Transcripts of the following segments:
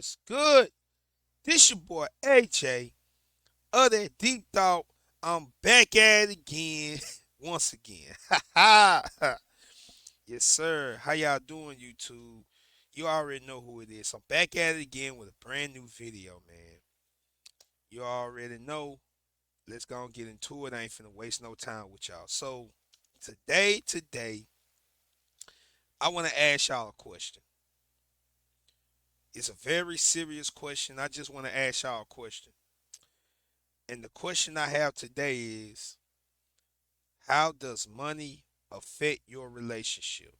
What's good? This your boy AJ of that Deep Thought. I'm back at it again, once again. Yes, sir. How y'all doing, YouTube? You already know who it is. I'm back at it again with a brand new video, man. You already know. Let's go and get into it. I ain't finna waste no time with y'all. So, today, I want to ask y'all a question. It's a very serious question. I just want to ask y'all a question. And the question I have today is, how does money affect your relationship?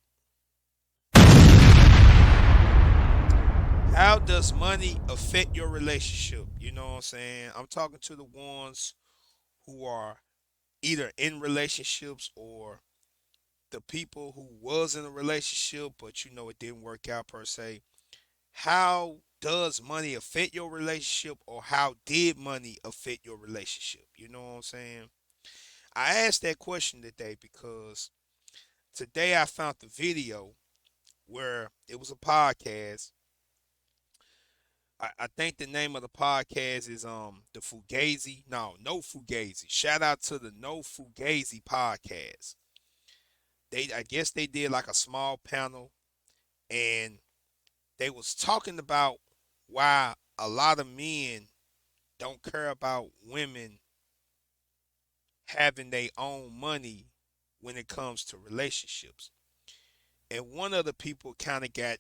How does money affect your relationship? You know what I'm saying? I'm talking to the ones who are either in relationships or the people who was in a relationship, but it didn't work out per se. How does money affect your relationship, or how did money affect your relationship? You know what I'm saying? I asked that question today because today I found the video where it was a podcast. I think the name of the podcast is the Fugazi. No Fugazi. Shout out to the No Fugazi podcast. I guess they did like a small panel, and they was talking about why a lot of men don't care about women having their own money when it comes to relationships. And one of the people kind of got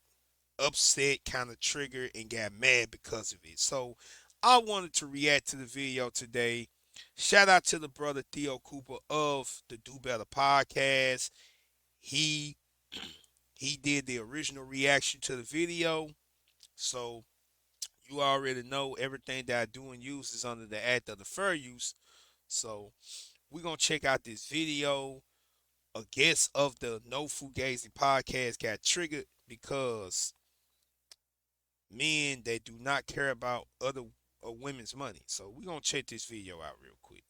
upset, kind of triggered, and got mad because of it. So I wanted to react to the video today. Shout out to the brother Theo Cooper of the Do Better podcast. He he did the original reaction to the video. So you already know everything that I do and use is under the act of the fair use. So we're gonna check out this video. A guest of the No Fugazi podcast got triggered because men that do not care about other women's money. So we're gonna check this video out real quick.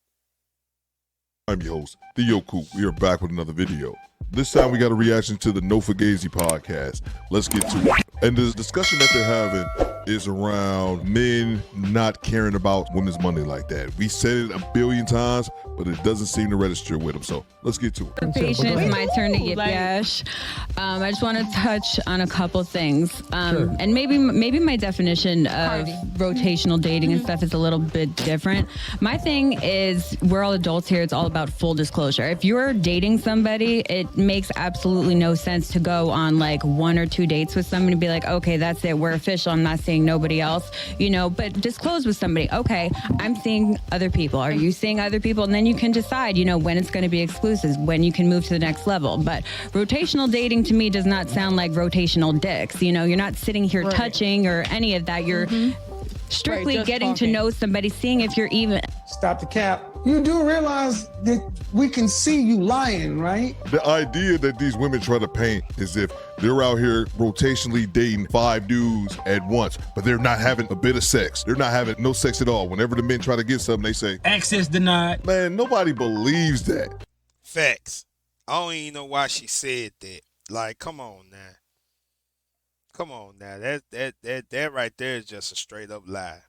I'm your host, Theo Coop. We are back with another video. This time we got a reaction to the No Fugazi podcast. Let's get to it. And the discussion that they're having is around men not caring about women's money like that. We said it a billion times, but it doesn't seem to register with them. So let's get to it. Patient, it's my turn to get Yash. I just want to touch on a couple things. Sure. And maybe my definition of rotational dating and stuff is a little bit different. My thing is, we're all adults here. It's all about full disclosure. If you're dating somebody, it makes absolutely no sense to go on like 1 or 2 dates with somebody and be like, okay, that's it. We're official. I'm not seeing nobody else, but disclose with somebody. Okay, I'm seeing other people. Are you seeing other people? And then you can decide, when it's going to be exclusive, when you can move to the next level. But rotational dating to me does not sound like rotational dicks. You're not sitting here touching or any of that. You're strictly getting to know somebody, seeing if you're even. Stop the cap. You do realize that we can see you lying, right? The idea that these women try to paint is if they're out here rotationally dating 5 dudes at once, but they're not having a bit of sex. They're not having no sex at all. Whenever the men try to get something, they say, access denied. Man, nobody believes that. Facts. I don't even know why she said that. Like, come on now. Come on now. That right there is just a straight up lie.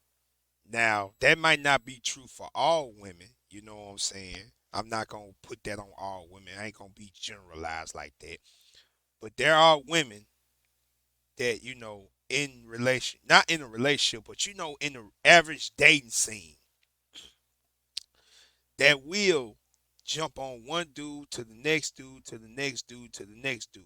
Now, that might not be true for all women. You know what I'm saying? I'm not going to put that on all women. I ain't going to be generalized like that. But there are women that, not in a relationship, but in the average dating scene, that will jump on one dude to the next dude to the next dude to the next dude.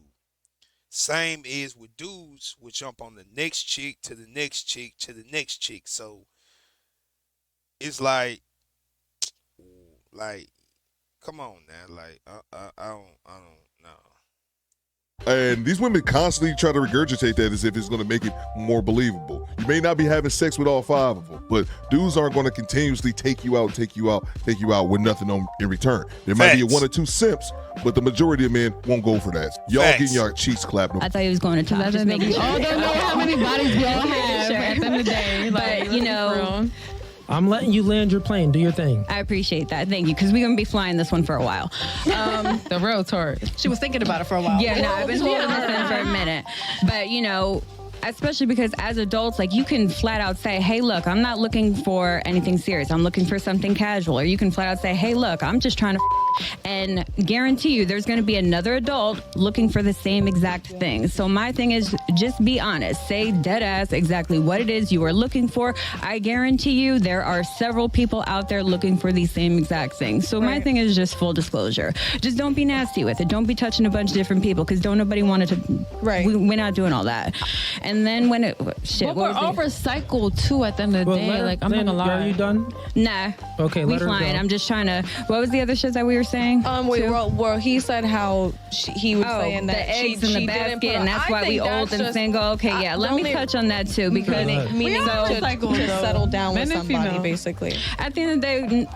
Same is with dudes will jump on the next chick to the next chick to the next chick. So it's like, come on now, like I don't know. And these women constantly try to regurgitate that as if it's going to make it more believable. You may not be having sex with all 5 of them, but dudes aren't going to continuously take you out with nothing in return. There might be 1 or 2 simps, but the majority of men won't go for that. Y'all getting your cheeks clapped. I thought he was going to talk. Just making sure. I don't know how many bodies we all have at the end of the day. But, I'm letting you land your plane. Do your thing. I appreciate that. Thank you, because we're going to be flying this one for a while. The real Taurus. She was thinking about it for a while. Yeah, no, I've been holding this in for a minute. But, especially because as adults, like, you can flat out say, hey, look, I'm not looking for anything serious. I'm looking for something casual. Or you can flat out say, hey, look, I'm just trying to and guarantee you there's going to be another adult looking for the same exact thing. So my thing is, just be honest. Say dead ass exactly what it is you are looking for. I guarantee you there are several people out there looking for these same exact things. So my thing is just full disclosure. Just don't be nasty with it. Don't be touching a bunch of different people, because don't nobody want it to. Right. We're not doing all that. And then when it shit, But what we're was it? overcycled too at the end of the day. Like, I'm not gonna lie. Are you done? Nah. Okay, we let her flying. go. I'm just trying to. What was the other shit that we were saying? Wait, well, he said how he was saying the that eggs she in the didn't basket, put and that's I why we think old that's and just- single. Okay, yeah. Let me touch on that too, because Meaning so to settle down with Men and somebody, female. basically. at the end of the day,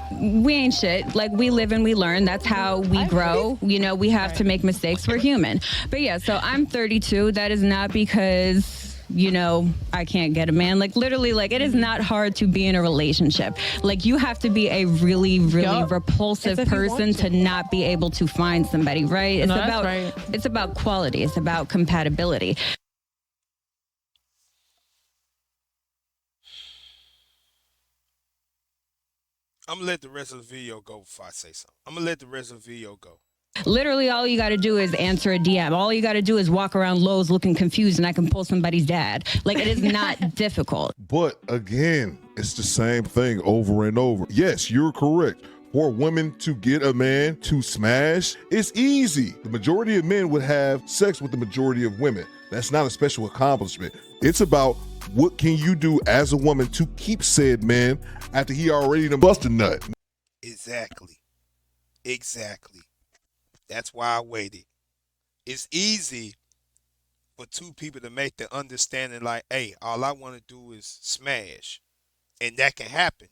we ain't shit. Like, we live and we learn. That's how we grow. You know, we have to make mistakes. We're human. But yeah, so I'm 32. That is not because, you know, I can't get a man. Like, literally, like, it is not hard to be in a relationship. Like, you have to be a really, really Yup. repulsive It's if you want person to to. not be able to find somebody, right? It's No, that's about right. it's about quality. It's about compatibility. I'm gonna let the rest of the video go before I say something. I'm gonna let the rest of the video go. Literally, all you got to do is answer a DM. All you got to do is walk around Lowe's looking confused, and I can pull somebody's dad. Like, it is not difficult. But again, it's the same thing over and over. Yes, you're correct. For women to get a man to smash, it's easy. The majority of men would have sex with the majority of women. That's not a special accomplishment. It's about what can you do as a woman to keep said man after he already done bust a nut. Exactly. That's why I waited. It's easy for two people to make the understanding like, hey, all I want to do is smash. And that can happen.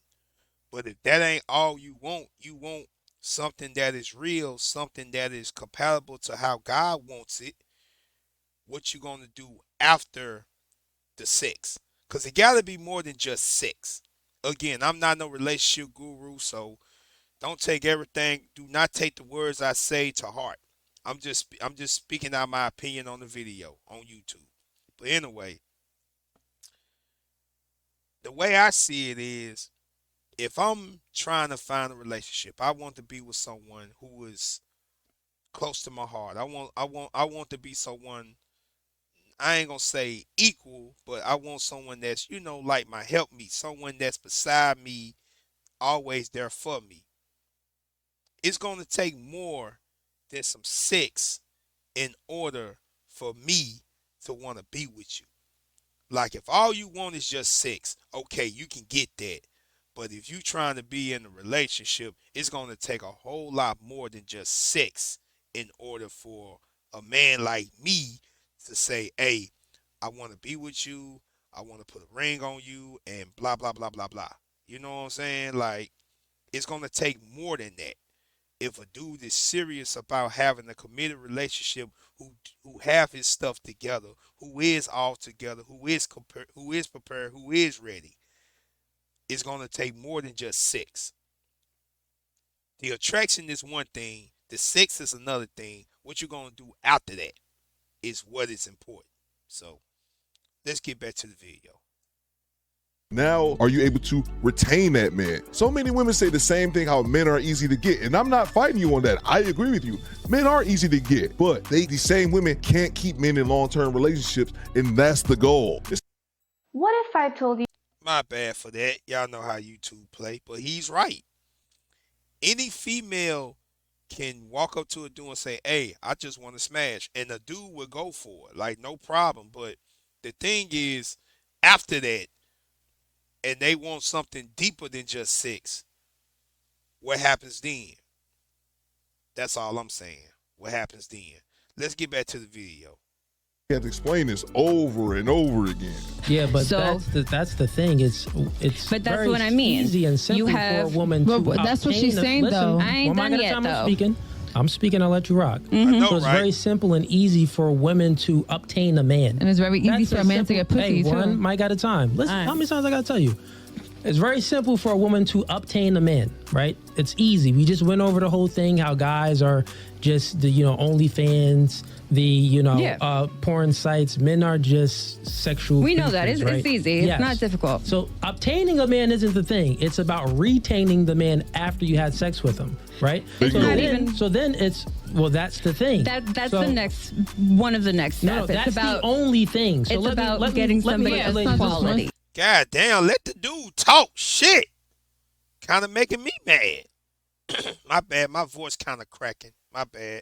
But if that ain't all you want something that is real, something that is compatible to how God wants it. What you gonna do after the sex? Because it gotta be more than just sex. Again, I'm not no relationship guru, so don't take everything. Do not take the words I say to heart. I'm just speaking out my opinion on the video on YouTube. But anyway, the way I see it is, if I'm trying to find a relationship, I want to be with someone who is close to my heart. I want to be someone, I ain't gonna say equal, but I want someone that's, you know, like my help me, someone that's beside me, always there for me. It's gonna take more than some sex in order for me to want to be with you. Like, if all you want is just sex, okay, you can get that. But if you trying to be in a relationship, it's going to take a whole lot more than just sex in order for a man like me to say, hey, I want to be with you, I want to put a ring on you, and blah, blah, blah, blah, blah. You know what I'm saying? Like, it's going to take more than that. If a dude is serious about having a committed relationship, who have his stuff together, who is all together, who is prepared, who is ready, it's going to take more than just sex. The attraction is one thing. The sex is another thing. What you're going to do after that is what is important. So let's get back to the video. Now, are you able to retain that man? So many women say the same thing, how men are easy to get. And I'm not fighting you on that. I agree with you. Men are easy to get. But these same women can't keep men in long-term relationships. And that's the goal. What if I told you? My bad for that. Y'all know how YouTube play. But he's right. Any female can walk up to a dude and say, hey, I just want to smash. And the dude will go for it. Like, no problem. But the thing is, after that, and they want something deeper than just sex, what happens then? That's all I'm saying. What happens then? Let's get back to the video. You have to explain this over and over again. Yeah, but So- that's the thing. It's But that's very what I mean. easy and simple You have- for a woman Well, to but that's what obtain she's a- saying, listen, though. I ain't one done mic at a yet, time, though. I'm speaking, I'll let you rock. I know, So it's right? very simple and easy for women to obtain a man. And it's very easy That's for a man to get pussy, hey, too. one mic at a time. Listen, All right. how many times I gotta tell you? It's very simple for a woman to obtain a man, right? It's easy. We just went over the whole thing, how guys are just the, OnlyFans, Yeah. porn sites. Men are just sexual. We know that. creatures, It's right? easy. Yes. It's not difficult. So obtaining a man isn't the thing. It's about retaining the man after you had sex with him, right? Bingo. So Not then, so then it's that's the thing. That's So- the next one of the next No, steps. that's it's about the only thing. So it's let me- about let me- getting let me somebody let of you ladies quality. God damn, let the dude talk shit. Kind of making me mad. My bad, my voice kind of cracking. My bad.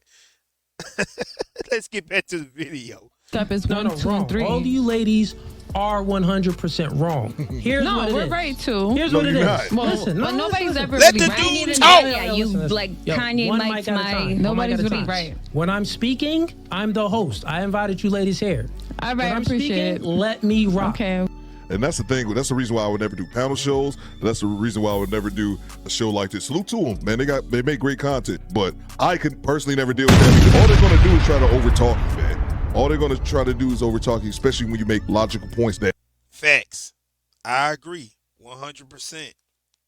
Let's get back to the video. Step is No, 1, no, 2, wrong. and 3. All of you ladies are 100% wrong. Here's No, what it we're is. right too. Here's No, what it you're is. not. Well, Listen, but nobody's listen. ever Let really the right. dude Even talk. yeah, you like Yo, Kanye one likes mic at a time. my. One Nobody's mic at a really time. right. When I'm speaking, I'm the host. I invited you ladies here. All right, When I I'm appreciate speaking, it. let me rock. Okay. And that's the thing. That's the reason why I would never do panel shows. That's the reason why I would never do a show like this. Salute to them, man. They make great content, but I could personally never deal with that because all they're gonna do is try to overtalk you, man. All they're gonna try to do is overtalk you, especially when you make logical points that. Facts. I agree 100%.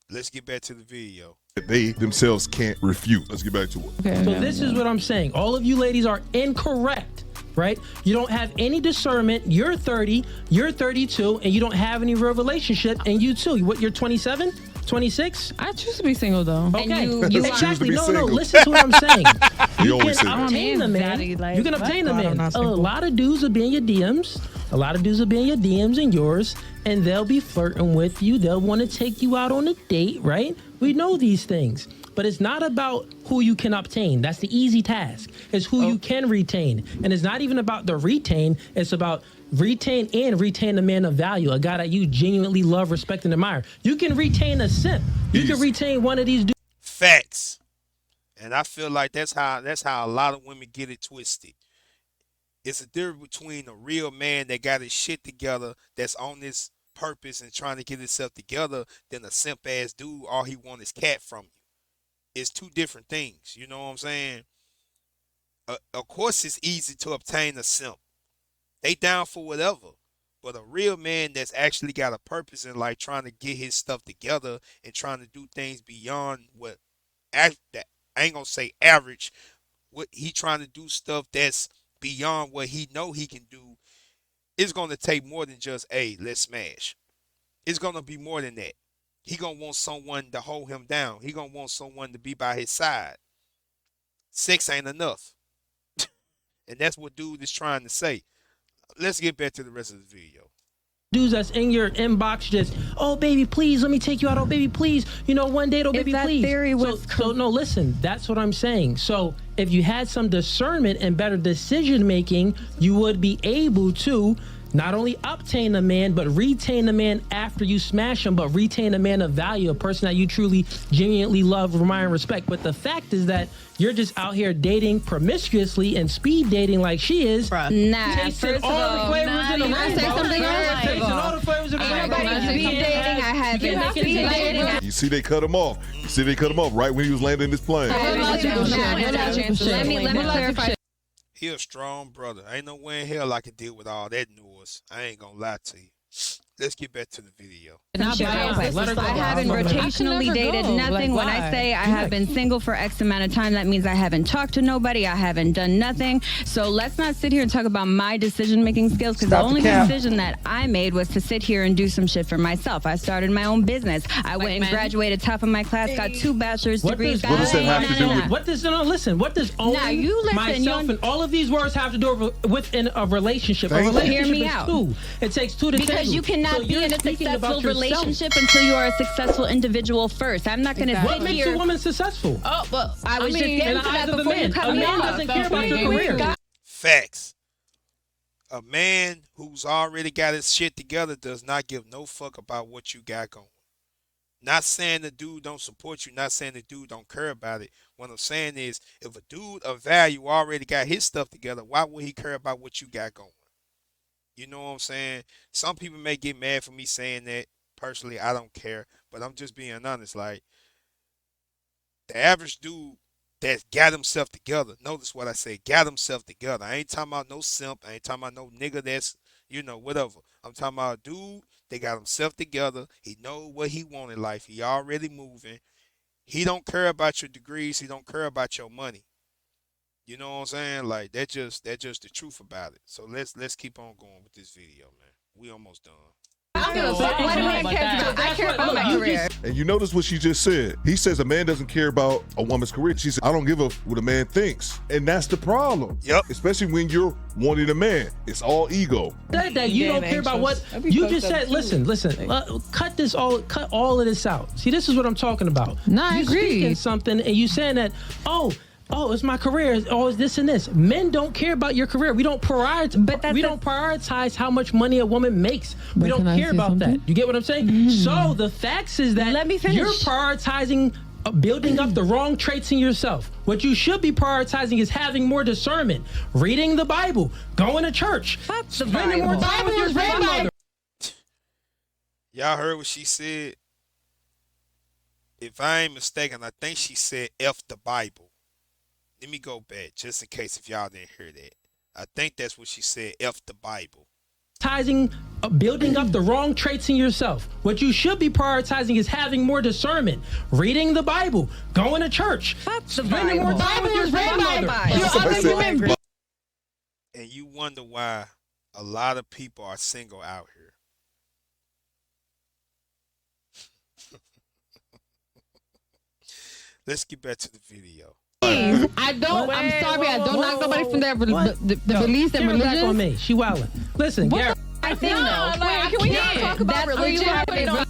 Let's get back to the video. They themselves can't refute. Let's get back to it. Okay. So this is what I'm saying. All of you ladies are incorrect, right? You don't have any discernment. You're 30, you're 32, and you don't have any real relationship. And you too. What? You're 27, 26. I choose to be single though. Okay. you Choose to exactly. be No, single. listen to what I'm saying. You You always can say that. obtain the man. Daddy, like, You can obtain the that's why I'm man. not A single. lot of dudes will be in your DMs. A lot of dudes will be in your DMs and yours, and they'll be flirting with you. They'll want to take you out on a date, right? We know these things. But it's not about who you can obtain. That's the easy task. It's who you can retain. And it's not even about the retain. It's about retain a man of value, a guy that you genuinely love, respect, and admire. You can retain a simp. You can Easy. retain one of these dudes. Facts. And I feel like that's how a lot of women get it twisted. It's a difference between a real man that got his shit together, that's on this purpose and trying to get himself together, than a simp ass dude. All he want is cat from you. It's two different things. You know what I'm saying? Of course, it's easy to obtain a simp. They down for whatever. But a real man that's actually got a purpose in life, trying to get his stuff together and trying to do things beyond what I ain't gonna say average. What he trying to do stuff that's beyond what he know he can do. It's gonna take more than just, hey, let's smash. It's gonna be more than that. He gonna want someone to hold him down. He gonna want someone to be by his side. Sex ain't enough. And that's what dude is trying to say. Let's get back to the rest of the video. Dudes that's in your inbox just, oh baby, please let me take you out. Oh baby, please, one date. Oh If baby, that please. theory was so no, listen. That's what I'm saying. So if you had some discernment and better decision making, you would be able to not only obtain a man, but retain a man after you smash him, but retain a man of value, a person that you truly, genuinely love, admire, and respect. But the fact is that you're just out here dating promiscuously and speed dating like she is. Nah, Tasting first of all the all, flavors in the can I say rainbow. something else? Tasting all the flavors in the Ain't rainbow. nobody Can I speed say dating. I have You been have to speed say dating. that. You see, they cut him off. You see, they cut him off right when he was landing this plane. Let me clarify. He a strong brother. Ain't no way in hell I can deal with all that noise. I ain't gonna lie to you. Let's get back to the video. Not Shit, by let her go. I haven't I could rotationally never dated go. nothing. Like, When I why? say I have been single for X amount of time, that means I haven't talked to nobody. I haven't done nothing. So let's not sit here and talk about my decision-making skills, because the only decision that I made was to sit here and do some shit for myself. I started my own business. I went and men. graduated top of my class, got 2 bachelor's What degrees. does- What does that have to do with- What does listen? What does owning Now, you listen, myself you- and all of these words have to do within a relationship? Thank A you. relationship Hear me is out. two. It takes two to Because tango. you cannot So be you're in a speaking successful about yourself. relationship until you are a successful individual first. I'm not going to Exactly. What sit makes here. a woman successful? Oh, but I was just in getting the to eyes that of the before you man, cut a me man off. doesn't care about your career. Facts. A man who's already got his shit together does not give no fuck about what you got going. Not saying the dude don't support you, not saying the dude don't care about it. What I'm saying is, if a dude of value already got his stuff together, why would he care about what you got going? You know what I'm saying? Some people may get mad for me saying that. Personally, I don't care, but I'm just being honest. Like, the average dude that got himself together, notice what I say, got himself together. I ain't talking about no simp. I ain't talking about no nigga that's, whatever. I'm talking about a dude that got himself together. He know what he want in life. He already moving. He don't care about your degrees. He don't care about your money. You know what I'm saying? Like that's just the truth about it. So let's keep on going with this video, man. We almost done. What a man cares about? I care about my career. And you notice what she just said. He says a man doesn't care about a woman's career. She said, I don't give a what a man thinks. And that's the problem. Yep. Especially when you're wanting a man. It's all ego. That you don't care about what you just said. Listen, cut all of this out. See, this is what I'm talking about. No, I you agree. Speaking something and you saying that, oh, it's my career. Oh, it's this and this. Men don't care about your career. We don't prioritize. But we don't prioritize how much money a woman makes. We don't care about that. You get what I'm saying? So the facts is that Let me finish. you're prioritizing building up the wrong traits in yourself. What you should be prioritizing is having more discernment, reading the Bible, going to church, spending more time with your grandmother. Y'all heard what she said? If I ain't mistaken, I think she said F the Bible. Let me go back just in case if y'all didn't hear that. I think that's what she said, F the Bible. Building up the wrong traits in yourself. What you should be prioritizing is having more discernment, reading the Bible, going to church, spending more time with your grandmother. And you wonder why a lot of people are single out here. Let's get back to the video. I don't. I'm sorry. I don't knock nobody from their the beliefs and Give it back on religion. me. She wildin'. Listen, Gary. I think Can we not talk about religion?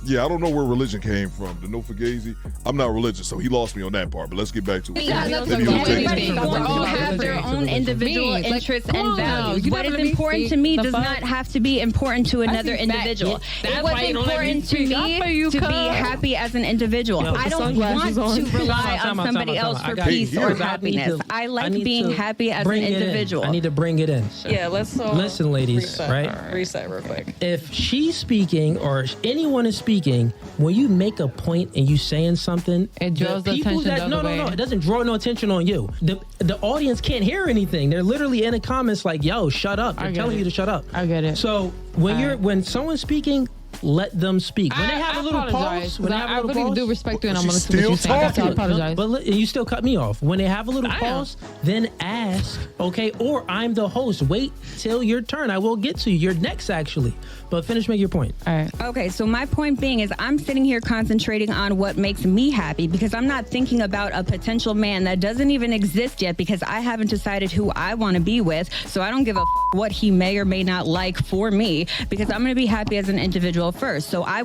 Yeah, I don't know where religion came from. The No Fugazi, I'm not religious, so he lost me on that part. But let's get back to it. Everybody all have their own individual interests and values. What is important to me does not have to be important to another individual. It was important to me to be happy as an individual. I don't want to rely on somebody else for peace or happiness. I like being happy as an individual. I need to bring it in. Yeah, let's Listen, ladies, right? Reset real quick. If she's speaking or anyone is speaking, when you make a point and you saying something, It draws the people attention the other way. it doesn't draw no attention on you. The audience can't hear anything. They're literally in the comments like, "Yo, shut up." They're telling you to shut up. I get it. So when someone's speaking, let them speak. When they have a little pause, when they have a little I really pause, do respect you, and I'm She's gonna listen to what still you say. I talking. apologize. but you still cut me off. When they have a little pause, then ask, okay? Or I'm the host. Wait till your turn. I will get to you. You're next, actually. But finish, make your point. All right. Okay, so my point being is I'm sitting here concentrating on what makes me happy because I'm not thinking about a potential man that doesn't even exist yet because I haven't decided who I want to be with. So I don't give a what he may or may not like for me because I'm going to be happy as an individual first. So I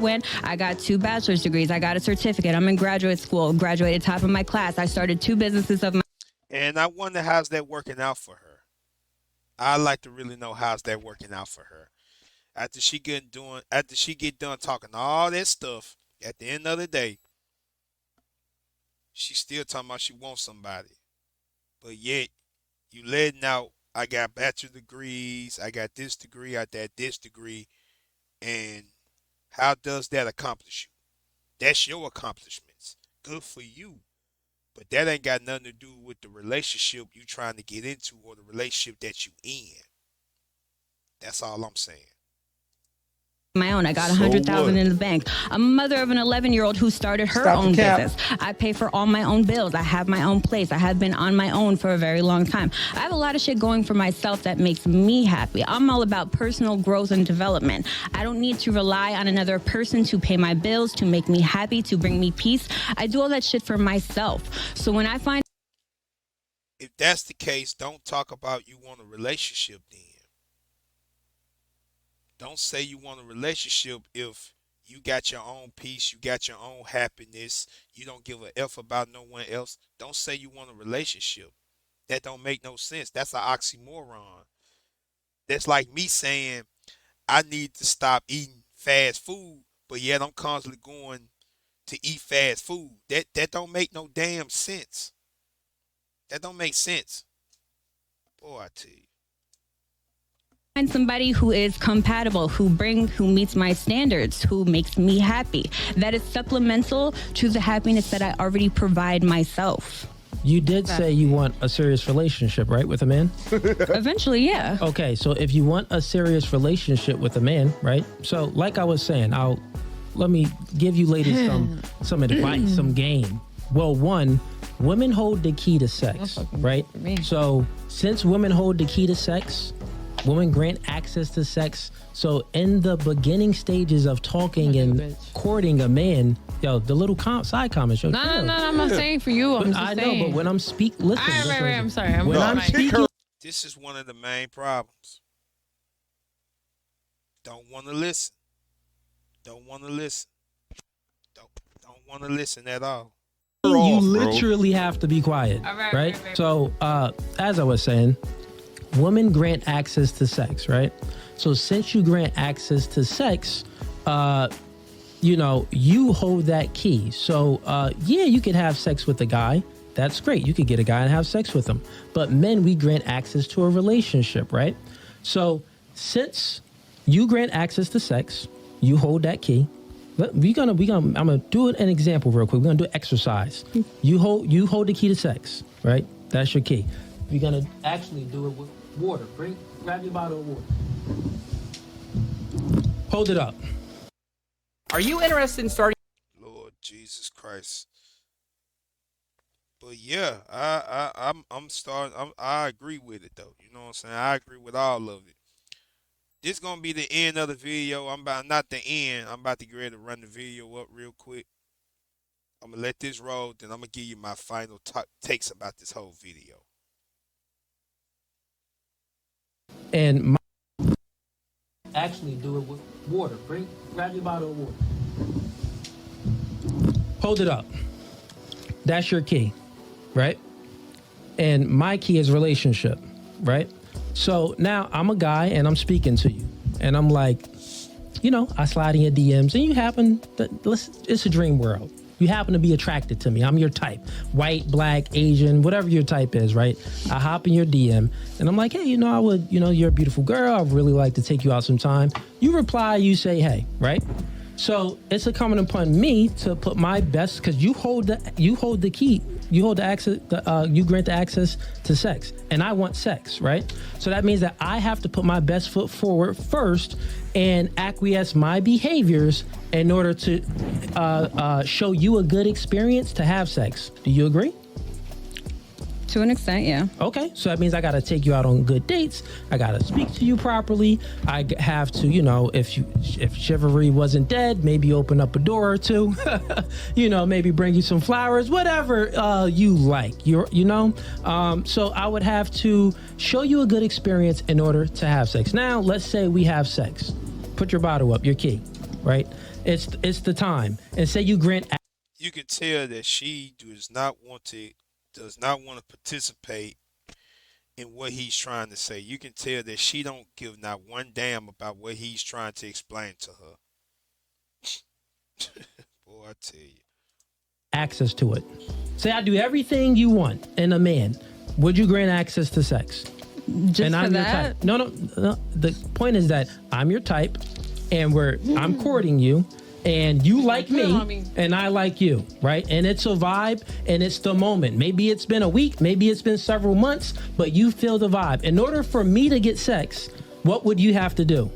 got 2 bachelor's degrees. I got a certificate. I'm in graduate school, graduated top of my class. I started 2 businesses of my And I wonder how's that working out for her. I'd like to really know how's that working out for her. After she get done talking all that stuff, at the end of the day, she's still talking about she wants somebody. But yet, you letting out, I got bachelor degrees, I got this degree, I got this degree, and how does that accomplish you? That's your accomplishments. Good for you. But that ain't got nothing to do with the relationship you trying to get into or the relationship that you in. That's all I'm saying. my own. I got $100,000 in the bank. I'm a mother of an 11-year-old who started her own business. I pay for all my own bills. I have my own place. I have been on my own for a very long time. I have a lot of shit going for myself that makes me happy. I'm all about personal growth and development. I don't need to rely on another person to pay my bills, to make me happy, to bring me peace. I do all that shit for myself. So when I find If that's the case, don't talk about you want a relationship then. Don't say you want a relationship if you got your own peace, you got your own happiness, you don't give a F about no one else. Don't say you want a relationship. That don't make no sense. That's an oxymoron. That's like me saying I need to stop eating fast food, but yet I'm constantly going to eat fast food. That don't make no damn sense. That don't make sense. Boy, I tell you. find somebody who is compatible, who meets my standards, who makes me happy, that is supplemental to the happiness that I already provide myself. You did say you want a serious relationship, right, with a man? Eventually, yeah. Okay, so if you want a serious relationship with a man, right? So like I was saying, let me give you ladies some advice, some game. Well, one, women hold the key to sex, right? So since women hold the key to sex, women grant access to sex. So in the beginning stages of talking and courting a man, yo, the little side comments. Yo, No, I'm not saying for you. I'm just I saying. know, but when I'm speaking, listen. Right, I'm sorry. When I'm speaking, This is one of the main problems. Don't want to listen. Don't want to listen. Don't want to listen at all. you literally have to be quiet, right? So, as I was saying, women grant access to sex, right? So since you grant access to sex, you hold that key. So, yeah, you could have sex with a guy. That's great. You could get a guy and have sex with him. But men, we grant access to a relationship, right? So since you grant access to sex, you hold that key. I'm gonna do an example real quick. We're gonna do an exercise. You hold the key to sex, right? That's your key. We're gonna actually do it with water. Grab your bottle of water. Hold it up. Are you interested in starting? Lord Jesus Christ. But yeah, I agree with it though. You know what I'm saying? I agree with all of it. This gonna be the end of the video. I'm about to get ready to run the video up real quick. I'm gonna let this roll, then I'm gonna give you my final takes about this whole video. And actually do it with water. Grab your bottle of water. Hold it up. That's your key, right? And my key is relationship, right? So now I'm a guy and I'm speaking to you. And I'm like, I slide in your DMs and it's a dream world. You happen to be attracted to me. I'm your type. White, black, Asian, whatever your type is, right? I hop in your DM and I'm like, hey, you're a beautiful girl. I'd really like to take you out sometime. You reply, you say, hey, right? So it's incumbent upon me to put my best, because you hold the key, you hold the access, you grant the access to sex, and I want sex, right? So that means that I have to put my best foot forward first and acquiesce my behaviors in order to show you a good experience to have sex. Do you agree? To an extent, yeah. Okay, so that means I got to take you out on good dates. I got to speak to you properly. I have to, if chivalry wasn't dead, maybe open up a door or two. Maybe bring you some flowers, whatever you like. So I would have to show you a good experience in order to have sex. Now, let's say we have sex. Put your bottle up, your key, right? It's the time, and say you grant. You can tell that she does not want to participate in what he's trying to say. You can tell that she don't give not one damn about what he's trying to explain to her. Boy, I tell you. Access to it. Say I do everything you want in a man. Would you grant access to sex? Just I'm for your that? type. No. The point is that I'm your type, and I'm courting you. And you like me, and I like you, right? And it's a vibe, and it's the moment. Maybe it's been a week, maybe it's been several months, but you feel the vibe. In order for me to get sex, what would you have to do?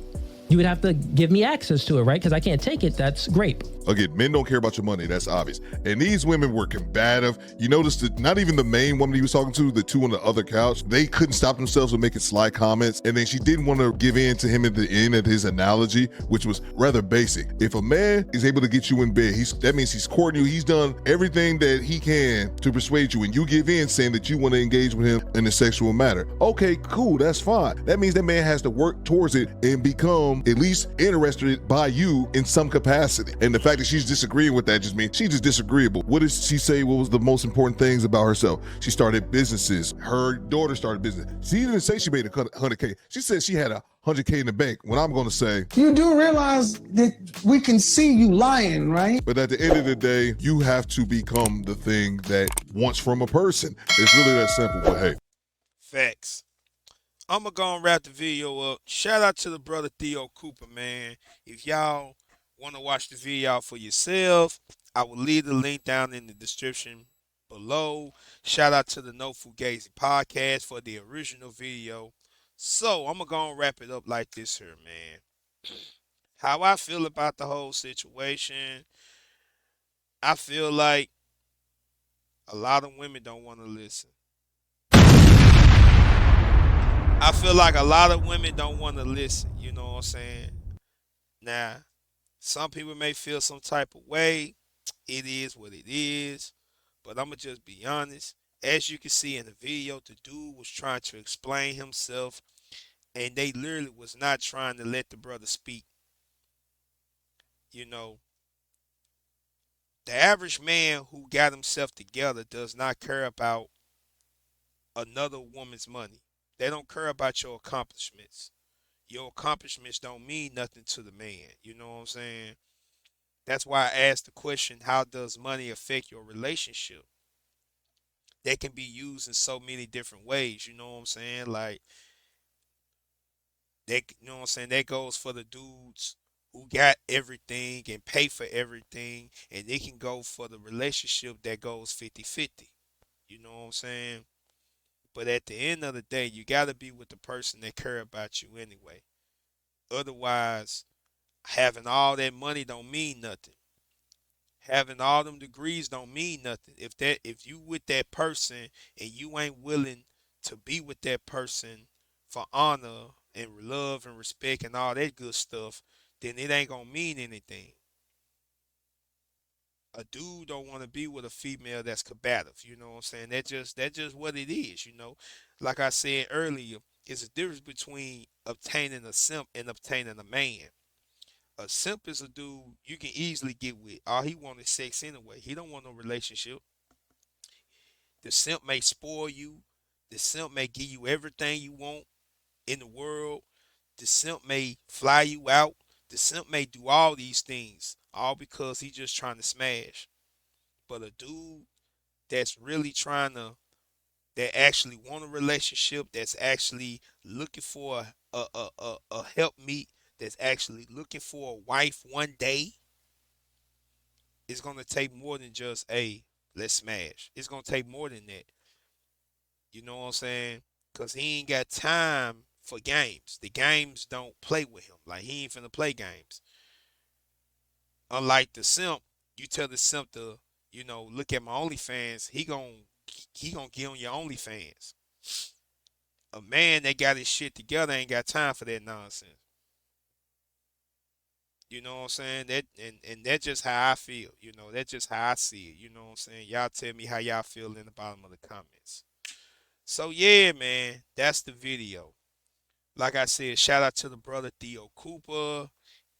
You would have to give me access to it, right? Because I can't take it. That's grape. Again, men don't care about your money. That's obvious. And these women were combative. You notice that not even the main woman he was talking to, the two on the other couch, they couldn't stop themselves from making sly comments. And then she didn't want to give in to him at the end of his analogy, which was rather basic. If a man is able to get you in bed, that means he's courting you. He's done everything that he can to persuade you. And you give in saying that you want to engage with him in a sexual matter. Okay, cool. That's fine. That means that man has to work towards it and become at least interested by you in some capacity. And the fact that she's disagreeing with that just means she's just disagreeable. What did she say? What was the most important things about herself? She started businesses. Her daughter started business. She didn't say she made 100K. She said she had 100K in the bank. When I'm going to say, you do realize that we can see you lying, right? But at the end of the day, you have to become the thing that wants from a person. It's really that simple. But hey, facts. I'm going to go and wrap the video up. Shout out to the brother Theo Cooper, man. If y'all want to watch the video out for yourself, I will leave the link down in the description below. Shout out to the No Fugazi podcast for the original video. So, I'm going to go and wrap it up like this here, man. How I feel about the whole situation, I feel like A lot of women don't want to listen. I feel like a lot of women don't want to listen. You know what I'm saying? Now, some people may feel some type of way. It is what it is. But I'm going to just be honest. As you can see in the video, the dude was trying to explain himself, and they literally was not trying to let the brother speak. You know, the average man who got himself together does not care about another woman's money. They don't care about your accomplishments. Your accomplishments don't mean nothing to the man. You know what I'm saying? That's why I asked the question, how does money affect your relationship? That can be used in so many different ways. You know what I'm saying? Like, that, you know what I'm saying? That goes for the dudes who got everything and pay for everything. And it can go for the relationship that goes 50-50. You know what I'm saying? But at the end of the day, you got to be with the person that care about you anyway. Otherwise, having all that money don't mean nothing. Having all them degrees don't mean nothing. If you with that person and you ain't willing to be with that person for honor and love and respect and all that good stuff, then it ain't gonna mean anything. A dude don't want to be with a female that's combative. You know what I'm saying? That's just what it is. You know, like I said earlier, it's a difference between obtaining a simp and obtaining a man. A simp is a dude you can easily get with. All he want is sex anyway. He don't want no relationship. The simp may spoil you. The simp may give you everything you want in the world. The simp may fly you out. The simp may do all these things, all because he just trying to smash. But a dude that's really trying to, that actually want a relationship, that's actually looking for a help meet, that's actually looking for a wife one day, it's gonna take more than just, hey, let's smash. It's gonna take more than that. You know what I'm saying? Cause he ain't got time for games. The games don't play with him. Like, he ain't finna play games. Unlike the simp, you tell the simp to, look at my OnlyFans, he gonna get on your OnlyFans. A man that got his shit together ain't got time for that nonsense. You know what I'm saying? And that's just how I feel. That's just how I see it. You know what I'm saying? Y'all tell me how y'all feel in the bottom of the comments. So yeah, man, that's the video. Like I said, shout out to the brother Theo Cooper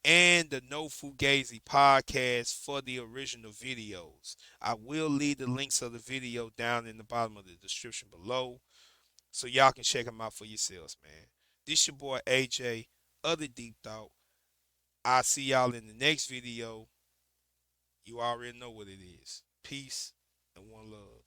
and the No Fugazi podcast for the original videos. I will leave the links of the video down in the bottom of the description below, so y'all can check them out for yourselves, man. This your boy AJ, Other Deep Thought. I'll see y'all in the next video. You already know what it is. Peace and one love.